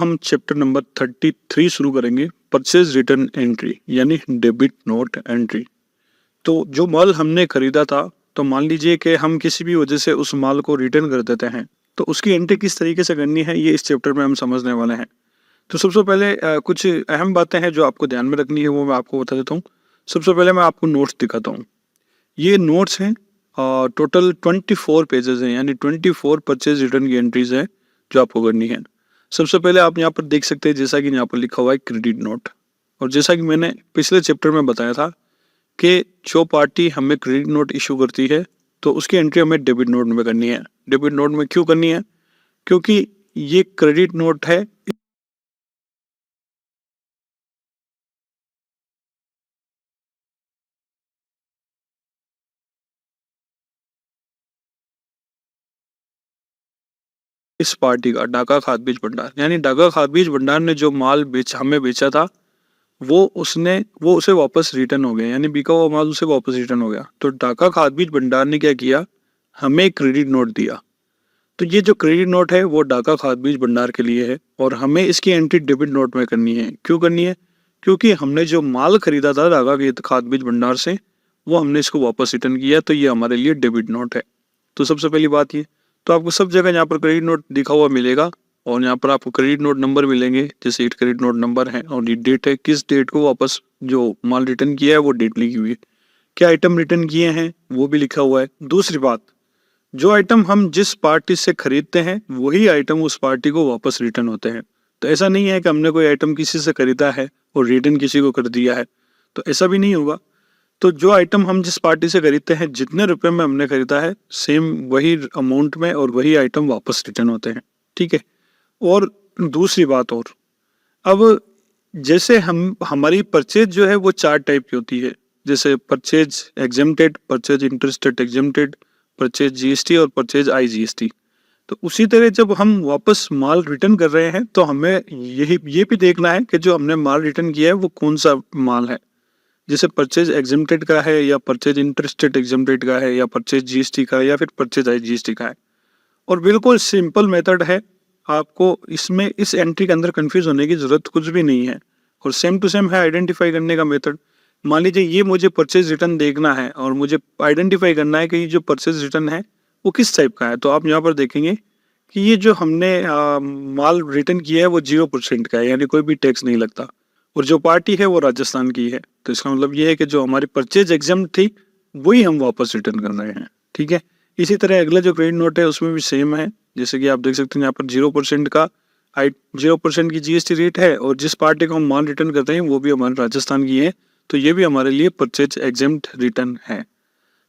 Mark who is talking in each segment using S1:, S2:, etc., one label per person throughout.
S1: हम chapter number 33 शुरू करेंगे, परचेज रिटर्न एंट्री यानी डेबिट नोट एंट्री। तो जो माल हमने खरीदा था, तो मान लीजिए कि हम किसी भी वजह से उस माल को रिटर्न कर देते हैं, तो उसकी एंट्री किस तरीके से करनी है ये इस चैप्टर में हम समझने वाले हैं। तो सबसे पहले कुछ अहम बातें हैं जो आपको ध्यान में रखनी है, वो मैं आपको बता देता हूँ। सबसे पहले मैं आपको नोट्स दिखाता हूँ। ये नोट्स हैं, टोटल 24 पेजेस हैं, यानी 24 परचेज रिटर्न की एंट्रीज है जो आपको करनी है। सबसे पहले आप यहाँ पर देख सकते हैं, जैसा कि यहाँ पर लिखा हुआ है क्रेडिट नोट। और जैसा कि मैंने पिछले चैप्टर में बताया था कि जो पार्टी हमें क्रेडिट नोट इशू करती है, तो उसकी एंट्री हमें डेबिट नोट में करनी है। डेबिट नोट में क्यों करनी है? क्योंकि ये क्रेडिट नोट है, इस पार्टी का डाका खाद बीज भंडार, यानी डाका खाद बीज भंडार ने जो माल हमें बेचा था, वो उसे वापस रिटर्न हो गया, यानी बिका हुआ माल उसे वापस रिटर्न हो गया। तो डाका खाद बीज भंडार ने क्या किया? हमें क्रेडिट नोट दिया। तो ये जो क्रेडिट नोट है वो डाका खाद बीज भंडार के लिए है, और हमें इसकी एंट्री डेबिट नोट में करनी है। क्यों करनी है? क्योंकि हमने जो माल खरीदा था डाका के खाद बीज भंडार से, वो हमने इसको वापस रिटर्न किया, तो ये हमारे लिए डेबिट नोट है। तो सबसे पहली बात ये, तो आपको सब जगह यहाँ पर क्रेडिट नोट दिखा हुआ मिलेगा, और यहाँ पर आपको क्रेडिट नोट नंबर मिलेंगे, जैसे एक क्रेडिट नोट नंबर है, और ये डेट है, किस डेट को वापस जो माल रिटर्न किया है वो डेट लिखी हुई है, क्या आइटम रिटर्न किए हैं वो भी लिखा हुआ है। दूसरी बात, जो आइटम हम जिस पार्टी से खरीदते हैं वही आइटम उस पार्टी को वापस रिटर्न होते हैं। तो ऐसा नहीं है कि हमने कोई आइटम किसी से खरीदा है और रिटर्न किसी को कर दिया है, तो ऐसा भी नहीं होगा। तो जो आइटम हम जिस पार्टी से खरीदते हैं, जितने रुपए में हमने खरीदा है, सेम वही अमाउंट में और वही आइटम वापस रिटर्न होते हैं। ठीक है। और दूसरी बात, और अब जैसे हम हमारी परचेज जो है वो 4 टाइप की होती है, जैसे purchase exempted, purchase interested exempted, purchase GST और परचेज आईजीएसटी। तो उसी तरह जब हम वापस माल रिटर्न कर रहे हैं, तो हमें ये भी देखना है कि जो हमने माल रिटर्न किया है वो कौन सा माल है। जैसे परचेज एग्जेम्प्टेड का है, या परचेज इंटरेस्टेड एग्जेम्प्टेड का है, या परचेज जीएसटी का है, या फिर परचेज आईजीएसटी का है। और बिल्कुल सिंपल मेथड है, आपको इसमें इस एंट्री के अंदर कंफ्यूज होने की जरूरत कुछ भी नहीं है, और सेम टू सेम है आइडेंटिफाई करने का मेथड। मान लीजिए ये मुझे परचेज रिटर्न देखना है, और मुझे आइडेंटिफाई करना है कि ये जो परचेज रिटर्न है वो किस टाइप का है। तो आप यहाँ पर देखेंगे कि ये जो हमने माल रिटर्न किया है वो 0% का है, यानी कोई भी टैक्स नहीं लगता, और जो पार्टी है वो राजस्थान की है। तो इसका मतलब ये है कि जो हमारी परचेज एग्जाम थी वही हम वापस रिटर्न कर रहे हैं। ठीक है। इसी तरह अगला जो क्रेडिट नोट है उसमें भी सेम है, जैसे कि आप देख सकते हैं यहाँ पर 0% का 0% की जीएसटी रेट है, और जिस पार्टी को हम माल रिटर्न करते हैं वो भी हमारे राजस्थान की है, तो ये भी हमारे लिए परचेज एग्जेम्प्ट रिटर्न है।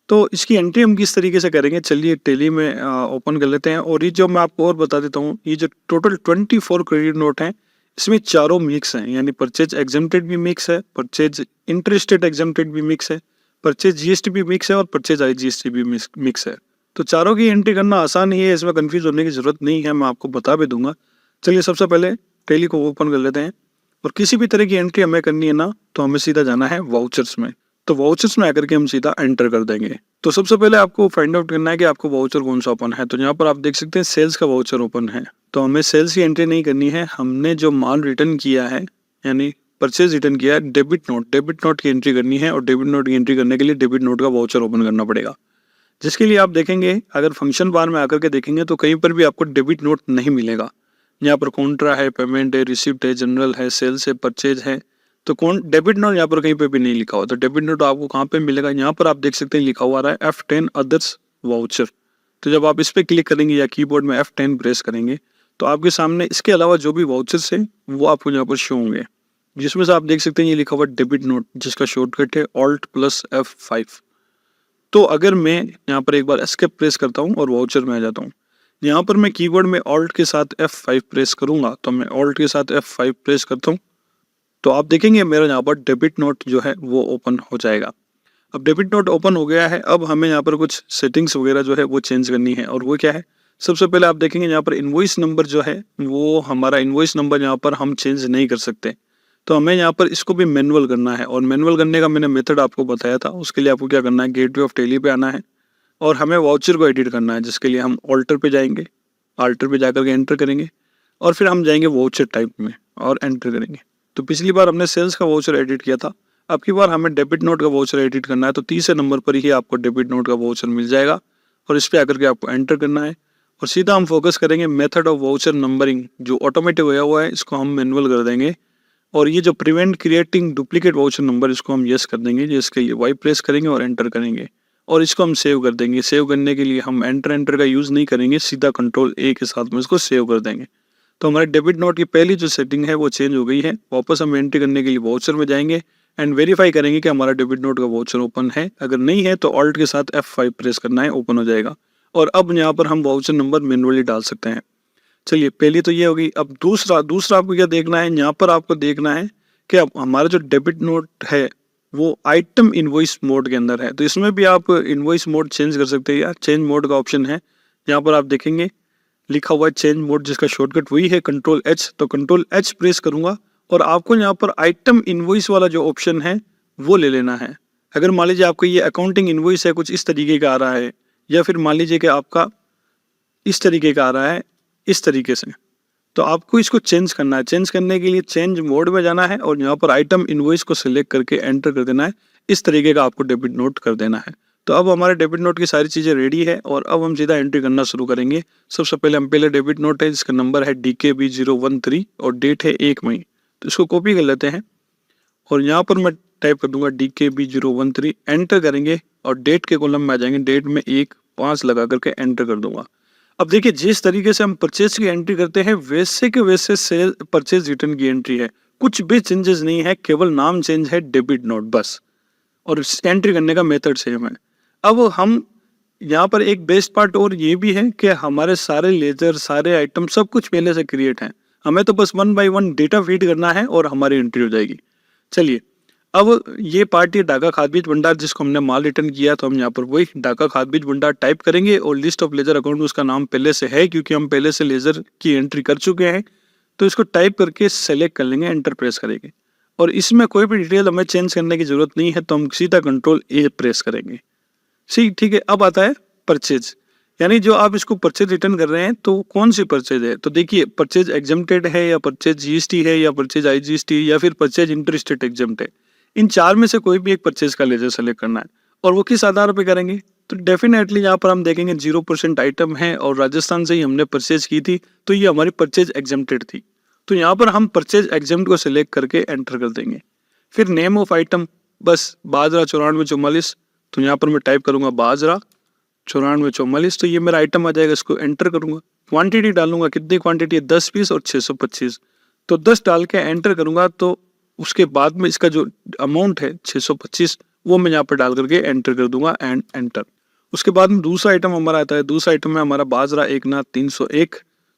S1: तो इसकी एंट्री हम किस तरीके से करेंगे, चलिए टैली में ओपन कर लेते हैं। और ये जो मैं आपको और बता देता हूँ, ये जो टोटल 24 क्रेडिट नोट हैं, इसमें चारों मिक्स हैं, यानी परचेज एग्जेम्प्टेड भी मिक्स है, परचेज इंटरेस्टेड एग्जेम्प्टेड भी मिक्स है, परचेज जीएसटी भी मिक्स है, और परचेज आईजीएसटी भी मिक्स है। तो चारों की एंट्री करना आसान ही है, इसमें कंफ्यूज होने की जरूरत नहीं है, मैं आपको बता भी दूंगा। चलिए सबसे पहले टैली को ओपन कर लेते हैं, और किसी भी तरह की एंट्री हमें करनी है ना, तो हमें सीधा जाना है वाउचर्स में। तो वाउचर्स में आकर के हम सीधा एंटर कर देंगे। तो सबसे पहले आपको फाइंड आउट करना है कि आपको वाउचर कौन सा ओपन है। तो यहाँ पर आप देख सकते हैं सेल्स का वाउचर ओपन है, तो हमें सेल्स की एंट्री नहीं करनी है, हमने जो माल रिटर्न किया है, यानी परचेज रिटर्न किया है, डेबिट नोट की एंट्री करनी है। और डेबिट नोट की एंट्री करने के लिए डेबिट नोट का वाउचर ओपन करना पड़ेगा, जिसके लिए आप देखेंगे, अगर फंक्शन बार में आकर के देखेंगे तो कहीं पर भी आपको डेबिट नोट नहीं मिलेगा। यहाँ पर कॉन्ट्रा है, पेमेंट है, रिसिप्ट है, जनरल है, सेल्स है, परचेज है, तो कौन डेबिट नोट यहाँ पर कहीं पे भी नहीं लिखा हुआ। तो डेबिट नोट आपको कहाँ पे मिलेगा, यहाँ पर आप देख सकते हैं लिखा हुआ रहा है F10 अदर्स वाउचर। तो जब आप इस पर क्लिक करेंगे या कीबोर्ड में F10 प्रेस करेंगे, तो आपके सामने इसके अलावा जो भी वाउचर्स है वो आपको यहाँ पर शो होंगे, जिसमें से आप देख सकते हैं ये लिखा हुआ डेबिट नोट, जिसका शॉर्टकट है Alt+F5। तो अगर मैं यहाँ पर एक बार एस्केप प्रेस करता हूँ और वाउचर में आ जाता हूँ, यहाँ पर मैं कीबोर्ड में ऑल्ट के साथ F5 प्रेस करूंगा, तो मैं ऑल्ट के साथ F5 प्रेस करता हूँ, तो आप देखेंगे मेरा यहाँ पर डेबिट नोट जो है वो ओपन हो जाएगा। अब डेबिट नोट ओपन हो गया है, अब हमें यहाँ पर कुछ सेटिंग्स वगैरह जो है वो चेंज करनी है, और वो क्या है, सबसे पहले आप देखेंगे यहाँ पर इनवॉइस नंबर जो है, वो हमारा इनवॉइस नंबर यहाँ पर हम चेंज नहीं कर सकते। तो हमें यहाँ पर इसको भी मैनुअल करना है, और मैनुअल करने का मैंने मेथड आपको बताया था। उसके लिए आपको क्या करना है, गेटवे ऑफ टैली पे आना है, और हमें वाउचर को एडिट करना है, जिसके लिए हम ऑल्टर पे जाएंगे, ऑल्टर पे जाकर के एंटर करेंगे। और फिर हम जाएंगे वाउचर टाइप में और एंटर करेंगे। तो पिछली बार हमने सेल्स का वाउचर एडिट किया था, अब की बार हमें डेबिट नोट का वाउचर एडिट करना है। तो तीसरे नंबर पर ही आपको डेबिट नोट का वाउचर मिल जाएगा और इस पर आकर के आपको एंटर करना है और सीधा हम फोकस करेंगे मेथड ऑफ वाउचर नंबरिंग। जो ऑटोमेटिक होया हुआ है इसको हम मैनुअल कर देंगे और ये जो prevent creating duplicate voucher number इसको हम यस कर देंगे। जिसके लिए वाई प्रेस करेंगे और एंटर करेंगे और इसको हम सेव कर देंगे। सेव करने के लिए हम एंटर का यूज़ नहीं करेंगे, सीधा कंट्रोल ए के साथ में इसको सेव कर देंगे। तो हमारे डेबिट नोट की पहली जो सेटिंग है वो चेंज हो गई है। वापस हम एंट्री करने के लिए वाउचर में जाएंगे एंड वेरीफाई करेंगे कि हमारा डेबिट नोट का वाउचर ओपन है। अगर नहीं है तो ऑल्ट के साथ F5 प्रेस करना है, ओपन हो जाएगा। और अब यहाँ पर हम वाउचर नंबर मैनुअली डाल सकते हैं। चलिए पहली तो ये होगी। अब दूसरा आपको क्या देखना है, यहाँ पर आपको देखना है कि अब हमारा जो डेबिट नोट है वो आइटम इनवॉइस मोड के अंदर है। तो इसमें भी आप इनवॉइस मोड चेंज कर सकते हैं या चेंज मोड का ऑप्शन है। यहाँ पर आप देखेंगे लिखा हुआ है चेंज मोड, जिसका शॉर्टकट वही है कंट्रोल H। तो कंट्रोल H प्रेस करूंगा और आपको यहाँ पर आइटम इनवॉइस वाला जो ऑप्शन है वो ले लेना है। अगर मान लीजिए आपको ये अकाउंटिंग इनवॉइस है कुछ इस तरीके का आ रहा है, या फिर मान लीजिए कि आपका इस तरीके का आ रहा है इस तरीके से, तो आपको इसको चेंज करना है। चेंज करने के लिए चेंज मोड में जाना है और यहाँ पर आइटम इनवॉइस को सिलेक्ट करके एंटर कर देना है। इस तरीके का आपको डेबिट नोट कर देना है। तो अब हमारे डेबिट नोट की सारी चीज़ें रेडी है और अब हम सीधा एंट्री करना शुरू करेंगे। सबसे पहले हम पहले डेबिट नोट है जिसका नंबर है DKB013 और डेट है 1 मई। तो इसको कॉपी कर लेते हैं और यहाँ पर मैं टाइप कर दूंगा DKB013, एंटर करेंगे और डेट के कॉलम में आ जाएंगे। डेट में 1/5 लगा करके एंटर कर दूंगा। अब देखिए जिस तरीके से हम परचेज की एंट्री करते हैं वैसे के वैसे सेल परचेज रिटर्न की एंट्री है, कुछ भी चेंजेस नहीं है, केवल नाम चेंज है डेबिट नोट बस, और एंट्री करने का मेथड सेम है। अब हम यहाँ पर एक बेस्ट पार्ट और ये भी है कि हमारे सारे लेजर सारे आइटम सब कुछ पहले से क्रिएट हैं, हमें तो बस 1 बाय 1 डेटा फीड करना है और हमारी एंट्री हो जाएगी। चलिए अब ये पार्ट ये ढाका खाद बीज भंडार जिसको हमने माल रिटर्न किया, तो हम यहाँ पर वही ढाका खाद बीज भंडार टाइप करेंगे और लिस्ट ऑफ लेजर अकाउंट उसका नाम पहले से है क्योंकि हम पहले से लेजर की एंट्री कर चुके हैं। तो इसको टाइप करके सेलेक्ट कर लेंगे, एंटर प्रेस करेंगे और इसमें कोई भी डिटेल हमें चेंज करने की जरूरत नहीं है, तो हम सीधा कंट्रोल ए प्रेस करेंगे। ठीक है। अब आता है परचेज, यानी जो आप इसको परचेज रिटर्न कर रहे हैं तो कौन सी परचेज है। तो देखिए परचेज एग्जम्प्टेड है या परचेज GST है या परचेज IGST या फिर परचेज इंटरस्टेट एग्जम्प्ट है। इन चार में से कोई भी एक परचेज का लेजर सेलेक्ट करना है और वो किस आधार पे करेंगे। तो डेफिनेटली यहाँ पर हम देखेंगे 0% आइटम है और राजस्थान से ही हमने परचेज की थी, तो ये हमारी परचेज एग्जम्प्टेड थी। तो यहाँ पर हम परचेज एग्जम्प्ट को सिलेक्ट करके एंटर कर देंगे। फिर नेम ऑफ आइटम बस बाजरा 9444, तो यहाँ पर मैं टाइप करूंगा बाजरा 9444, तो ये मेरा आइटम आ जाएगा। इसको एंटर करूंगा, क्वांटिटी डालूंगा, कितनी क्वांटिटी है 10 पीस और 625, तो 10 डाल के एंटर करूंगा। तो उसके बाद में इसका जो अमाउंट है 625 वो मैं यहाँ पर डाल करके एंटर कर दूंगा एंड एंटर। उसके बाद में दूसरा आइटम हमारा आता है। दूसरा आइटम है हमारा बाजरा एक नाथ 301,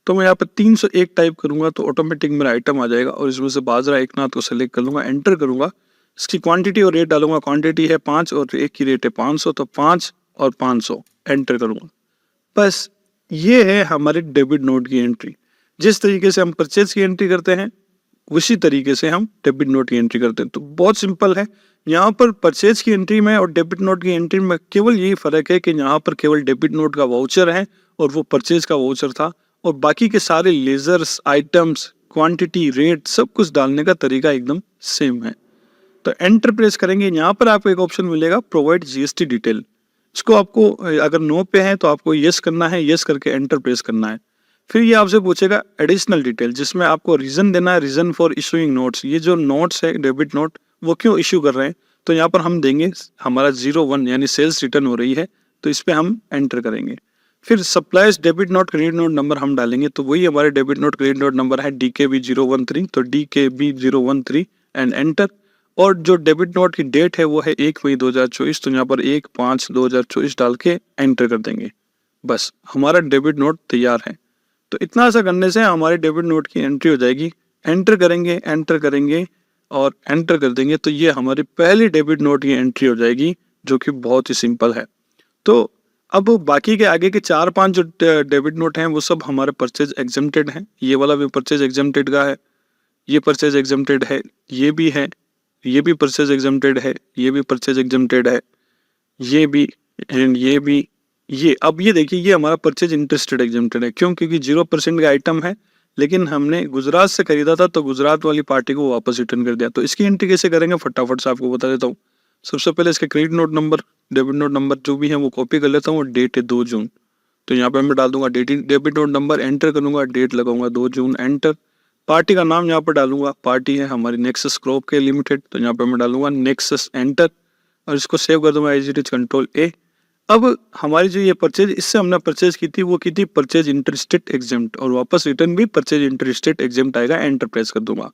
S1: तो मैं यहाँ पर 301 टाइप करूंगा तो ऑटोमेटिक मेरा आइटम आ जाएगा और इसमें से बाजरा एक नाथ को सेलेक्ट कर लूंगा, एंटर करूंगा। इसकी क्वांटिटी और रेट डालूंगा, क्वांटिटी है 5 और एक की रेट है 500, तो 5 और 500 एंटर करूंगा। बस ये है हमारे डेबिट नोट की एंट्री। जिस तरीके से हम परचेज की एंट्री करते हैं उसी तरीके से हम डेबिट नोट की एंट्री करते हैं। तो बहुत सिंपल है। यहाँ पर परचेज की एंट्री में और डेबिट नोट की एंट्री में केवल यही फर्क है कि यहाँ पर केवल डेबिट नोट का वाउचर है और वो परचेज का वाउचर था, और बाकी के सारे लेजर्स आइटम्स क्वांटिटी रेट सब कुछ डालने का तरीका एकदम सेम है। तो एंटर प्रेस करेंगे, यहाँ पर आपको एक ऑप्शन मिलेगा प्रोवाइड GST डिटेल। इसको आपको अगर नो पे है तो आपको यस करना है, यस करके एंटर प्रेस करना है। फिर ये आपसे पूछेगा एडिशनल डिटेल, जिसमें आपको रीजन देना है, रीजन फॉर इशूइंग नोट्स। ये जो नोट्स है डेबिट नोट वो क्यों इशू कर रहे हैं, तो यहाँ पर हम देंगे हमारा 01 यानी सेल्स रिटर्न हो रही है, तो इस पर हम एंटर करेंगे। फिर supplies debit note credit note number हम डालेंगे, तो वही हमारे debit note credit note number है DKB013, तो DKB013 एंड एंटर। और जो डेबिट नोट की डेट है वो है 1 मई 2024, तो यहाँ पर 1/5/2024 डाल के एंटर कर देंगे। बस हमारा डेबिट नोट तैयार है। तो इतना सा करने से हमारे डेबिट नोट की एंट्री हो जाएगी। एंटर करेंगे और एंटर कर देंगे, तो ये हमारी पहली डेबिट नोट की एंट्री हो जाएगी, जो कि बहुत ही सिंपल है। तो अब बाकी के आगे के 4-5 जो डेबिट नोट हैं वो सब हमारे परचेज एग्जम्प्टेड हैं। ये वाला भी परचेज एग्जम्प्टेड का है, ये परचेज एग्जम्प्टेड है, ये भी है, ये भी परचेज एग्जम्प्टेड है, ये भी परचेज एग्जम्प्टेड है, ये भी एंड ये भी। ये अब ये देखिए ये हमारा परचेज इंटरेस्टेड एग्जम्प्टेड है। क्यों? क्योंकि 0% का आइटम है, लेकिन हमने गुजरात से खरीदा था तो गुजरात वाली पार्टी को वापस रिटर्न कर दिया। तो इसकी एंट्री कैसे करेंगे फटाफट से आपको बता देता हूँ। सबसे पहले इसके credit note number, debit note number जो भी है वो कॉपी कर लेता हूँ और डेट है 2 जून। तो यहाँ पे मैं डाल दूंगा डेबिट नोट नंबर, एंटर करूंगा, डेट लगाऊंगा 2 जून, एंटर। पार्टी का नाम यहाँ पर डालूंगा, पार्टी है हमारी नेक्सस क्रॉप के लिमिटेड, तो यहाँ पे मैं डालूंगा नेक्सस, एंटर, और इसको सेव कर दूंगा as it is, control A. अब हमारी जो ये परचेज इससे हमने परचेज की थी वो की थी परचेज इंटरेस्टेड एग्जेम्प्ट, और वापस रिटर्न भी परचेज इंटरेस्टेड एग्जेम्प्ट आएगा, एंटर प्रेस कर दूंगा।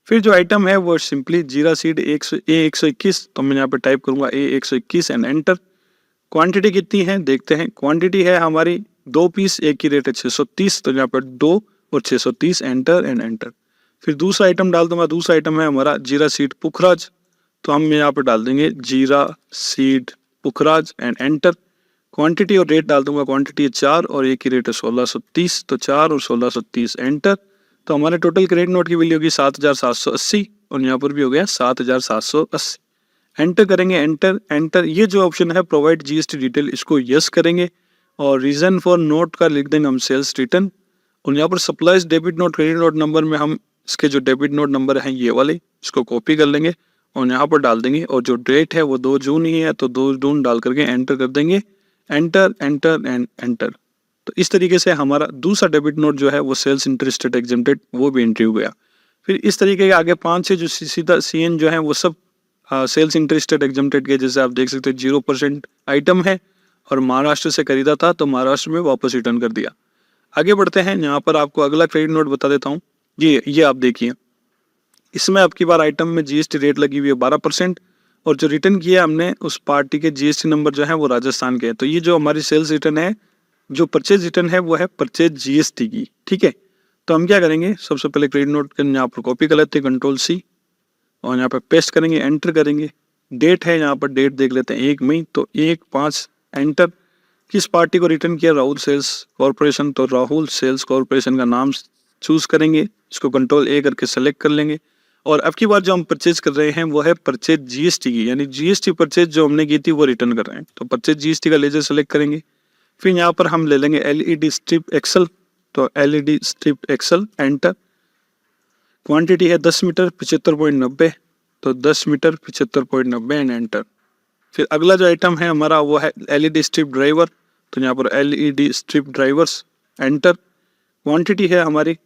S1: फिर जो आइटम है वो सिंपली जीरा सीड A121, तो मैं यहाँ पे टाइप करूंगा A121 एंड एंटर। क्वांटिटी कितनी है देखते हैं। क्वांटिटी है हमारी 2 पीस, एक की रेट है 630, तो यहाँ पर 2 और 630, एंटर एंड एंटर। फिर दूसरा आइटम डाल दूंगा, दूसरा आइटम है हमारा जीरा सीड पुखराज, तो हम यहाँ पर डाल देंगे जीरा seed Pukhraj and enter. Quantity और रेट डाल दूंगा, क्वांटिटी है 4 और एक की रेट है 1630, तो 4 और 1630, एंटर। तो हमारे टोटल क्रेडिट नोट की वैल्यू होगी 7780, और यहाँ पर भी हो गया 7780। एंटर करेंगे, एंटर एंटर। ये जो ऑप्शन है प्रोवाइड जीएसटी डिटेल, इसको यस करेंगे, और रीजन फॉर नोट का लिख देंगे हम सेल्स रिटर्न। और यहाँ पर supplies debit note credit note number में हम इसके जो डेबिट नोट नंबर है ये वाले, इसको कॉपी कर लेंगे और यहाँ पर डाल देंगे, और जो डेट है वो 2 जून ही है, तो 2 जून डाल करके एंटर कर देंगे, एंटर एंटर एंड एंटर। तो इस तरीके से हमारा दूसरा डेबिट नोट जो है वो सेल्स इंटरेस्टेड एग्जेम्प्टेड वो भी एंट्री हो गया। फिर इस तरीके के आगे 5 से जो सीधा सीएन जो है वो सब सेल्स इंटरेस्टेड एग्जेम्प्टेड के, जैसे आप देख सकते हैं 0% आइटम है और महाराष्ट्र से खरीदा था तो महाराष्ट्र में वापस रिटर्न कर दिया। आगे बढ़ते हैं, यहाँ पर आपको अगला क्रेडिट नोट बता देता हूँ। ये आप देखिए, इसमें आपकी बार आइटम में जीएसटी रेट लगी हुई है 12%, और जो रिटर्न किया हमने उस पार्टी के जीएसटी नंबर जो है वो राजस्थान के है। तो ये जो हमारी सेल्स रिटर्न है, जो परचेज रिटर्न है वो है परचेज जीएसटी की, ठीक है। तो हम क्या करेंगे, सबसे पहले क्रेडिट नोट के यहाँ पर कॉपी कर लेते हैं, कंट्रोल सी, और यहाँ पर पेस्ट करेंगे, एंटर करेंगे। डेट है यहाँ पर, डेट देख लेते हैं 1 मई, तो 1/5, एंटर। किस पार्टी को रिटर्न किया, राहुल सेल्स कॉर्पोरेशन, तो राहुल सेल्स कॉर्पोरेशन का नाम चूज करेंगे, इसको कंट्रोल ए करके सेलेक्ट कर लेंगे। और अब की बार जो हम परचेज कर रहे हैं वो है परचेज जीएसटी की, यानी जीएसटी परचेज जो हमने की थी वो रिटर्न कर रहे हैं, तो परचेज जीएसटी का लेजर सेलेक्ट करेंगे। फिर यहाँ पर हम ले लेंगे एलईडी स्ट्रिप एक्सल, तो LED strip Excel, enter. Quantity है 10 मीटर 75.90, तो 10 मीटर 75.90 एंड एंटर। फिर अगला जो आइटम है हमारा वो है एलईडी स्ट्रिप ड्राइवर, तो यहाँ पर LED strip drivers, enter. Quantity है हमारी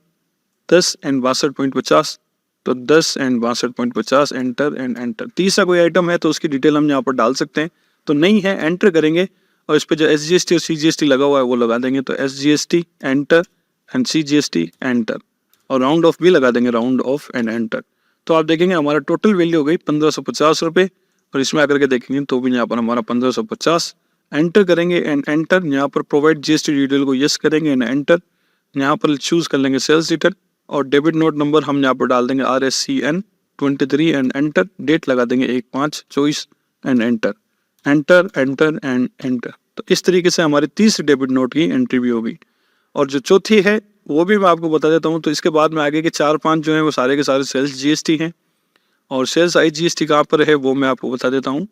S1: 10 एंड 62.50, तो 10 एंड 62.50, एंटर एंड एंटर। तीसरा कोई आइटम है तो उसकी डिटेल हम यहाँ पर डाल सकते हैं, तो नहीं है, एंटर करेंगे, और इस पर जो एसजीएसटी और सीजीएसटी लगा हुआ है वो लगा देंगे, तो SGST, enter, and CGST, enter, और राउंड ऑफ भी लगा देंगे, राउंड ऑफ एंड एंटर। तो आप देखेंगे हमारा टोटल वैल्यू हो गई 1550 रुपये, और इसमें आकर के देखेंगे तो भी यहाँ पर हमारा 1550, एंटर करेंगे एंड एंटर। यहाँ पर प्रोवाइड जीएसटी डिटेल को यस करेंगे एंड एंटर। यहाँ पर चूज कर लेंगे सेल्स रिटर्न, और डेबिट नोट नंबर हम यहाँ पर डाल देंगे RSCN23 एंड एंटर। डेट लगा देंगे 1/5/24 and enter, enter enter and enter. तो इस तरीके से हमारी तीसरी डेबिट नोट की एंट्री भी होगी। और जो चौथी है वो भी मैं आपको बता देता हूँ। तो इसके बाद में आगे के 4-5 जो है वो सारे के सारे सेल्स जीएसटी हैं, और सेल्स IGST कहाँ पर है वो मैं आपको बता देता हूँ।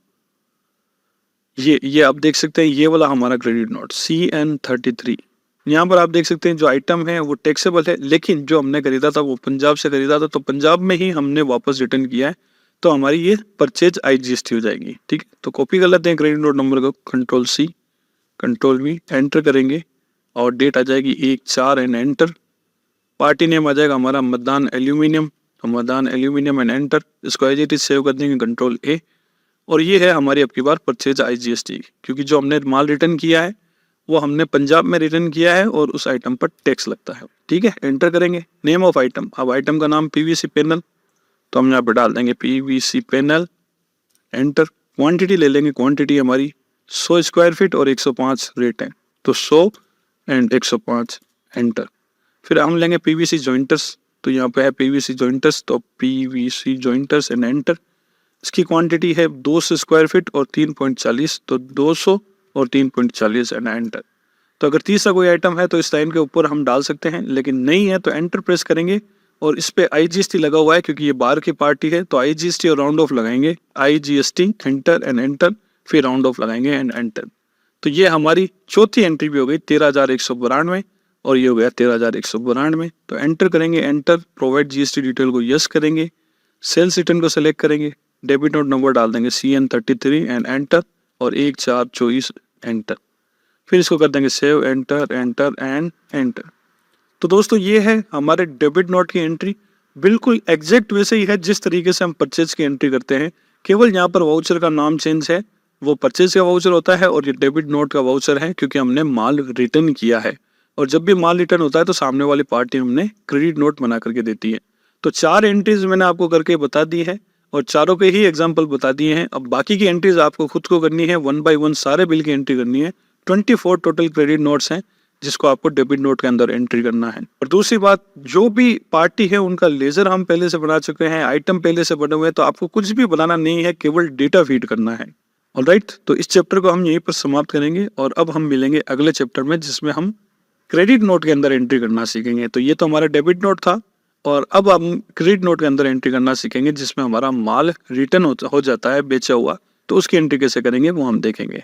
S1: ये आप देख सकते हैं, ये वाला हमारा क्रेडिट नोट CN33। यहाँ पर आप देख सकते हैं जो आइटम है वो टैक्सेबल है, लेकिन जो हमने खरीदा था वो पंजाब से खरीदा था, तो पंजाब में ही हमने वापस रिटर्न किया है, तो हमारी ये परचेज IGST हो जाएगी, ठीक है। तो कॉपी कर लेते हैं क्रेडिट नोट नंबर को, control C, control V, enter करेंगे, और डेट आ जाएगी 1/4 एंड एंटर। पार्टी नेम आ जाएगा हमारा मदान एल्यूमिनियम, तो मदान एल्यूमिनियम एंड एंटर। इसको एज इट इज सेव कर देंगे, कंट्रोल A। और ये है हमारी अब की बार परचेज IGST, क्योंकि जो हमने माल रिटर्न किया है वो हमने पंजाब में रिटर्न किया है और उस आइटम पर टैक्स लगता है, ठीक है। एंटर करेंगे, नेम ऑफ आइटम, अब आइटम का नाम PVC पैनल, तो हम यहाँ पर डाल देंगे PVC पैनल, एंटर। क्वांटिटी ले लेंगे, क्वांटिटी हमारी 100 स्क्वायर फीट और 105 रेट है, तो 100 एंड 105, एंटर। फिर हम लेंगे PVC जॉइंटर्स, तो यहाँ पे है PVC जॉइंटर्स, तो PVC जॉइंटर्स एंड एंटर। इसकी क्वांटिटी है 200 स्क्वायर फीट और 3.40, तो 200 और 3.40 एंड एंटर। तो अगर तीसरा कोई आइटम है तो इस लाइन के ऊपर हम डाल सकते हैं, लेकिन नहीं है तो एंटर प्रेस करेंगे, और इस पे IGST लगा हुआ है क्योंकि ये बाहर की पार्टी है, तो IGST और राउंड ऑफ लगाएंगे, IGST, एंटर एंड एंटर, फिर राउंड ऑफ लगाएंगे एंड एंटर। तो ये हमारी चौथी एंट्री भी हो गई 13,192, और ये हो गया 13,192। तो एंटर करेंगे, एंटर, प्रोवाइड जीएसटी डिटेल को यस करेंगे, सेल्स रिटर्न को सेलेक्ट करेंगे, डेबिट नोट नंबर डाल देंगे CN33 एंड एंटर, और 1424 एंटर। फिर इसको कर देंगे save, enter enter and enter. तो दोस्तों ये है हमारे डेबिट नोट की एंट्री, बिल्कुल एग्जैक्ट वैसे ही है जिस तरीके से हम परचेज की एंट्री करते हैं। केवल यहाँ पर वाउचर का नाम चेंज है, वो परचेज का वाउचर होता है और ये डेबिट नोट का वाउचर है क्योंकि हमने माल रिटर्न किया है। और जब भी माल रिटर्न होता है तो सामने वाली पार्टी हमने क्रेडिट नोट बना करके देती है। तो 4 एंट्रीज मैंने आपको करके बता दी है और चारों के ही एग्जाम्पल बता दिए हैं। अब बाकी की एंट्रीज आपको खुद को करनी है, 1 बाय 1 सारे बिल की एंट्री करनी है। 24 टोटल क्रेडिट नोट्स हैं जिसको आपको डेबिट नोट के अंदर एंट्री करना है। और दूसरी बात, जो भी पार्टी है उनका लेजर हम पहले से बना चुके हैं, आइटम पहले से बने हुए हैं, तो आपको कुछ भी बनाना नहीं है, केवल डेटा फीड करना है। ऑलराइट, तो इस चैप्टर को हम यहीं पर समाप्त करेंगे और अब हम मिलेंगे अगले चैप्टर में जिसमें हम क्रेडिट नोट के अंदर एंट्री करना सीखेंगे। तो ये तो हमारा डेबिट नोट था और अब हम क्रेडिट नोट के अंदर एंट्री करना सीखेंगे जिसमें हमारा माल रिटर्न हो जाता है बेचा हुआ, तो उसकी एंट्री कैसे करेंगे वो हम देखेंगे।